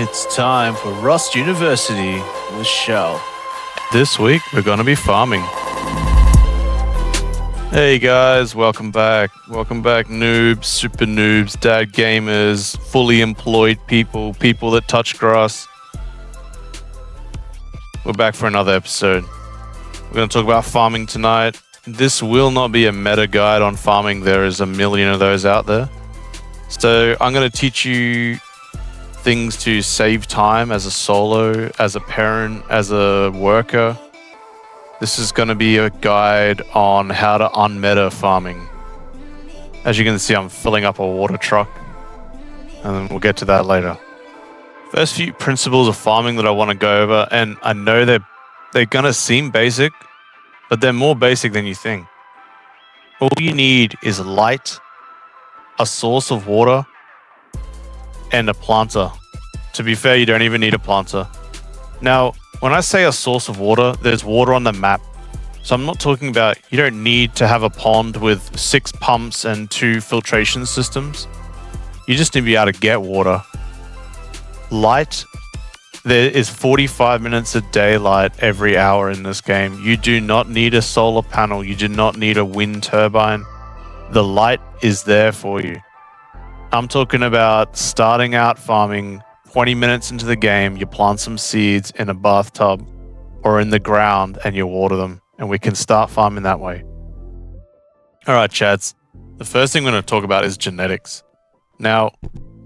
It's time for Rust University with Shell. This week we're going to be farming. Hey guys, welcome back. Welcome back, noobs, super noobs, dad gamers, fully employed people, people that touch grass. We're back for another episode. We're going to talk about farming tonight. This will not be a meta guide on farming. There is a million of those out there. So I'm going to teach you things to save time as a solo, as a parent, as a worker. This is going to be a guide on how to unmeta farming. As you can see, I'm filling up a water truck, and then we'll get to that later. First few principles of farming that I want to go over, and I know they're going to seem basic, but they're more basic than you think. All you need is light, a source of water, and a planter. To be fair, you don't even need a planter. Now, when I say a source of water, there's water on the map. So I'm not talking about, you don't need to have a pond with 6 pumps and 2 filtration systems. You just need to be able to get water. Light, there is 45 minutes of daylight every hour in this game. You do not need a solar panel. You do not need a wind turbine. The light is there for you. I'm talking about starting out farming 20 minutes into the game, you plant some seeds in a bathtub or in the ground and you water them, and we can start farming that way. Alright, chads. The first thing we're going to talk about is genetics. Now,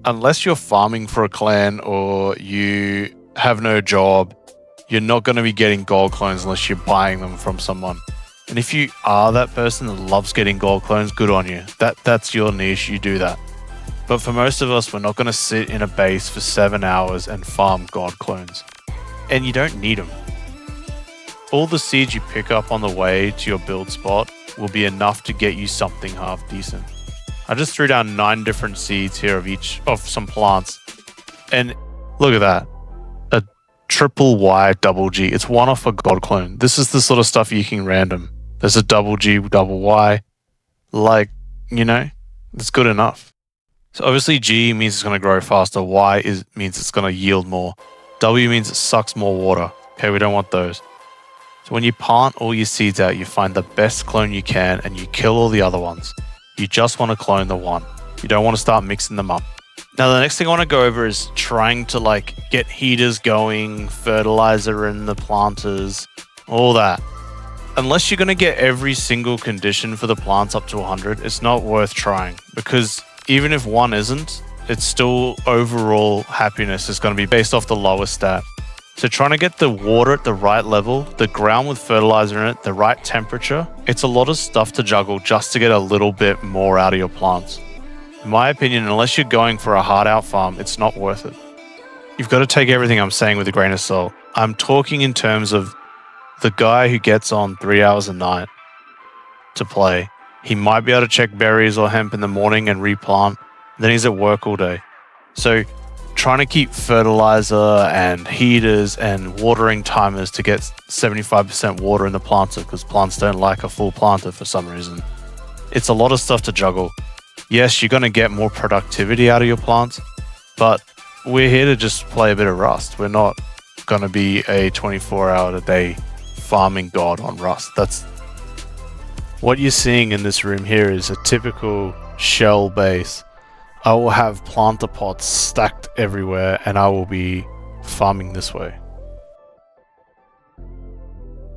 unless you're farming for a clan or you have no job, you're not going to be getting gold clones unless you're buying them from someone. And if you are that person that loves getting gold clones, good on you. That's your niche, you do that. But for most of us, we're not going to sit in a base for 7 hours and farm god clones. And you don't need them. All the seeds you pick up on the way to your build spot will be enough to get you something half decent. I just threw down 9 different seeds here of some plants. And look at that. A triple Y double G. It's one off a god clone. This is the sort of stuff you can random. There's a double G, double Y. It's good enough. So obviously G means it's going to grow faster, means it's going to yield more, W means it sucks more water. Okay, we don't want those. So when you plant all your seeds out, you find the best clone you can and you kill all the other ones. You just want to clone the one. You don't want to start mixing them up. Now the next thing I want to go over is trying to get heaters going, fertilizer in the planters, all that. Unless you're going to get every single condition for the plants up to 100, it's not worth trying, because even if one isn't, it's still overall happiness is going to be based off the lowest stat. So trying to get the water at the right level, the ground with fertilizer in it, the right temperature, it's a lot of stuff to juggle just to get a little bit more out of your plants. In my opinion, unless you're going for a hard out farm, it's not worth it. You've got to take everything I'm saying with a grain of salt. I'm talking in terms of the guy who gets on 3 hours a night to play. He might be able to check berries or hemp in the morning and replant. Then he's at work all day. So trying to keep fertilizer and heaters and watering timers to get 75% water in the planter, because plants don't like a full planter for some reason. It's a lot of stuff to juggle. Yes, you're going to get more productivity out of your plants, but we're here to just play a bit of Rust. We're not going to be a 24-hour-a-day farming god on Rust. What you're seeing in this room here is a typical shell base. I will have planter pots stacked everywhere and I will be farming this way.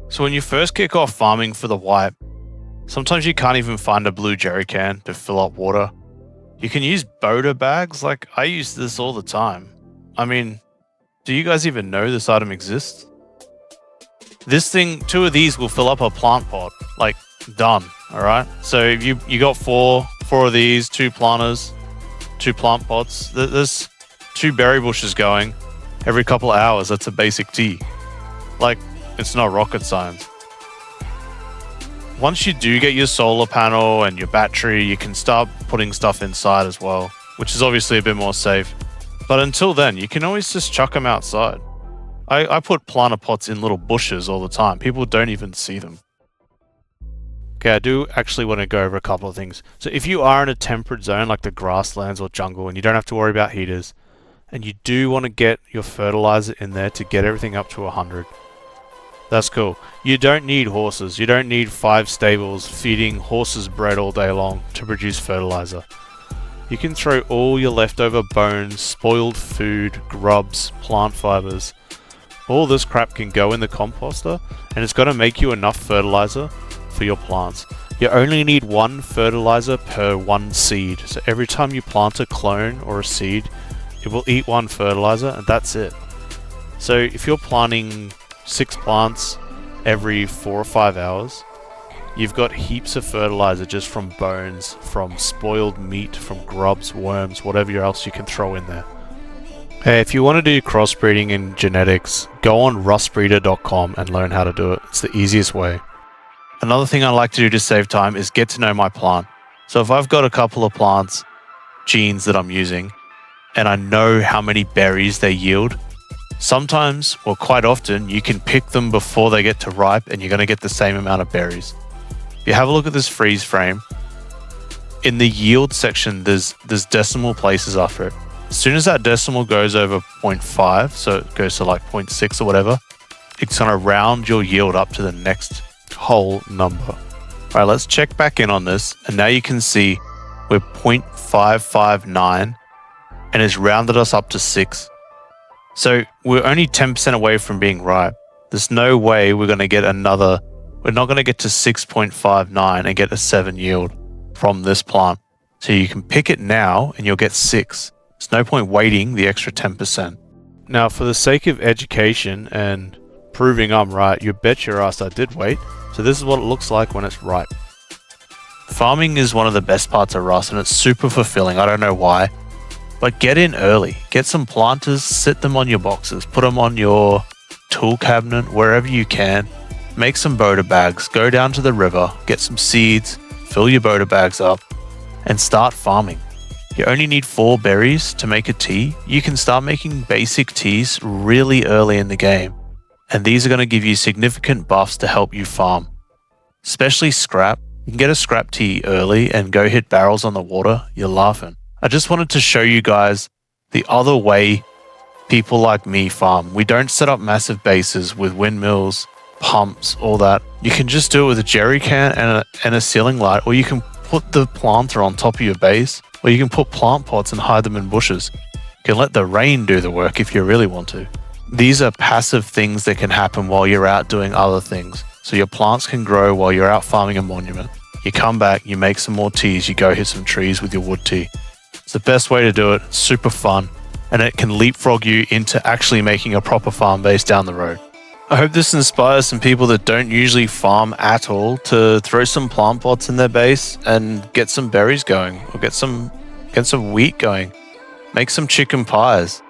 So when you first kick off farming for the wipe, sometimes you can't even find a blue jerry can to fill up water. You can use boda bags. I use this all the time. I mean, do you guys even know this item exists? This thing, 2 of these will fill up a plant pot. Done. All right. So if you got four of these, 2 planters, 2 plant pots. There's 2 berry bushes going every couple of hours. That's a basic tea. It's not rocket science. Once you do get your solar panel and your battery, you can start putting stuff inside as well, which is obviously a bit more safe. But until then, you can always just chuck them outside. I put planter pots in little bushes all the time. People don't even see them. Okay, I do actually want to go over a couple of things. So if you are in a temperate zone like the grasslands or jungle and you don't have to worry about heaters, And you do want to get your fertilizer in there to get everything up to 100. That's cool. You don't need horses. You don't need 5 stables feeding horses bread all day long to produce fertilizer. You can throw all your leftover bones, spoiled food, grubs, plant fibers. All this crap can go in the composter, and it's going to make you enough fertilizer for your plants. You only need 1 fertilizer per 1 seed. So every time you plant a clone or a seed, it will eat 1 fertilizer, and that's it. So if you're planting 6 plants every 4 or 5 hours, you've got heaps of fertilizer just from bones, from spoiled meat, from grubs, worms, whatever else you can throw in there. Hey, if you want to do crossbreeding in genetics, go on rustbreeder.com and learn how to do it. It's the easiest way. Another thing I like to do to save time is get to know my plant. So if I've got a couple of plants, genes that I'm using, and I know how many berries they yield, sometimes, or quite often, you can pick them before they get to ripe and you're going to get the same amount of berries. If you have a look at this freeze frame, in the yield section, there's decimal places after it. As soon as that decimal goes over 0.5, so it goes to like 0.6 or whatever, it's going to round your yield up to the next whole number. All right, let's check back in on this. And now you can see we're 0.559 and it's rounded us up to 6. So we're only 10% away from being ripe. There's no way we're going to get another, we're not going to get to 6.59 and get a 7 yield from this plant. So you can pick it now and you'll get 6. There's no point waiting the extra 10%. Now, for the sake of education and proving I'm right, you bet your ass I did wait. So this is what it looks like when it's ripe. Farming is one of the best parts of Rust and it's super fulfilling. I don't know why. But get in early. Get some planters, sit them on your boxes, put them on your tool cabinet, wherever you can. Make some boda bags, go down to the river, get some seeds, fill your boda bags up, and start farming. You only need 4 berries to make a tea. You can start making basic teas really early in the game. And these are going to give you significant buffs to help you farm. Especially scrap. You can get a scrap tea early and go hit barrels on the water. You're laughing. I just wanted to show you guys the other way people like me farm. We don't set up massive bases with windmills, pumps, all that. You can just do it with a jerry can and a ceiling light, or you can put the planter on top of your base, or you can put plant pots and hide them in bushes. You can let the rain do the work if you really want to. These are passive things that can happen while you're out doing other things. So your plants can grow while you're out farming a monument. You come back, you make some more teas, you go hit some trees with your wood tea. It's the best way to do it, it's super fun, and it can leapfrog you into actually making a proper farm base down the road. I hope this inspires some people that don't usually farm at all to throw some plant pots in their base and get some berries going, or get some wheat going. Make some chicken pies.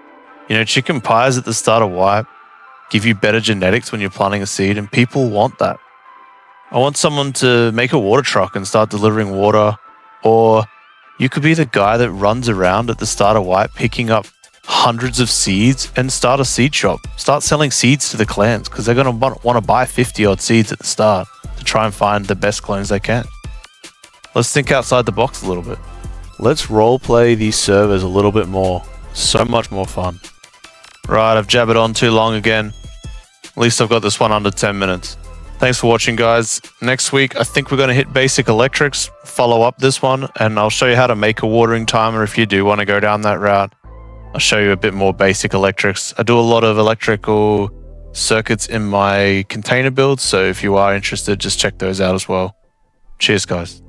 You know, chicken pies at the start of wipe give you better genetics when you're planting a seed, and people want that. I want someone to make a water truck and start delivering water, or you could be the guy that runs around at the start of wipe picking up hundreds of seeds and start a seed shop. Start selling seeds to the clans because they're going to want to buy 50 odd seeds at the start to try and find the best clones they can. Let's think outside the box a little bit. Let's roleplay these servers a little bit more. So much more fun. Right, I've jabbered on too long again. At least I've got this one under 10 minutes. Thanks for watching, guys. Next week, I think we're going to hit basic electrics, follow up this one, and I'll show you how to make a watering timer if you do want to go down that route. I'll show you a bit more basic electrics. I do a lot of electrical circuits in my container builds, so if you are interested, just check those out as well. Cheers, guys.